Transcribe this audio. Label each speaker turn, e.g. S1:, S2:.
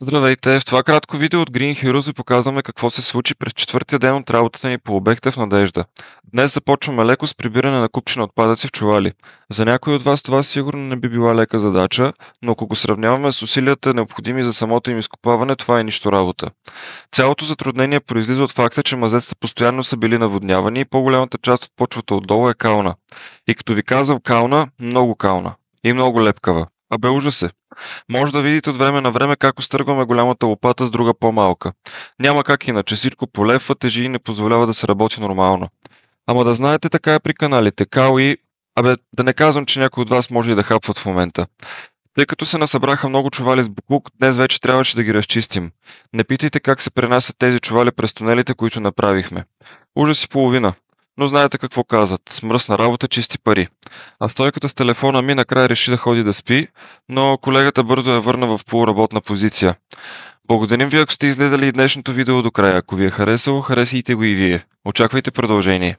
S1: Здравейте! В това кратко видео от Green Heroes ви показваме какво се случи през четвъртия ден от работата ни по обекта в Надежда. Днес започваме леко с прибиране на купчина отпадъци в чували. За някой от вас това сигурно не би била лека задача, но ако го сравняваме с усилията необходими за самото им изкопаване, това е нищо работа. Цялото затруднение произлиза от факта, че мазетата постоянно са били наводнявани и по-голямата част от почвата отдолу е кална. И като ви казвам кална, много кална. И много лепкава. Абе ужас е! Може да видите от време на време как изтъргваме голямата лопата с друга по-малка. Няма как иначе, всичко полепва, тежи и не позволява да се работи нормално. Ама да знаете, така е при каналите. Као и... Абе, да не казвам, че някой от вас може и да хапват в момента. Тъй като се насъбраха много чували с буклук, днес вече трябваше да ги разчистим. Не питайте как се пренасят тези чували през тунелите, които направихме. Ужас и половина. Но знаете какво казват. С мръсна работа чисти пари. А стойката с телефона ми накрая реши да ходи да спи, но колегата бързо я върна в полуработна позиция. Благодарим ви, ако сте изгледали и днешното видео до края. Ако ви е харесало, харесайте го и вие. Очаквайте продължение.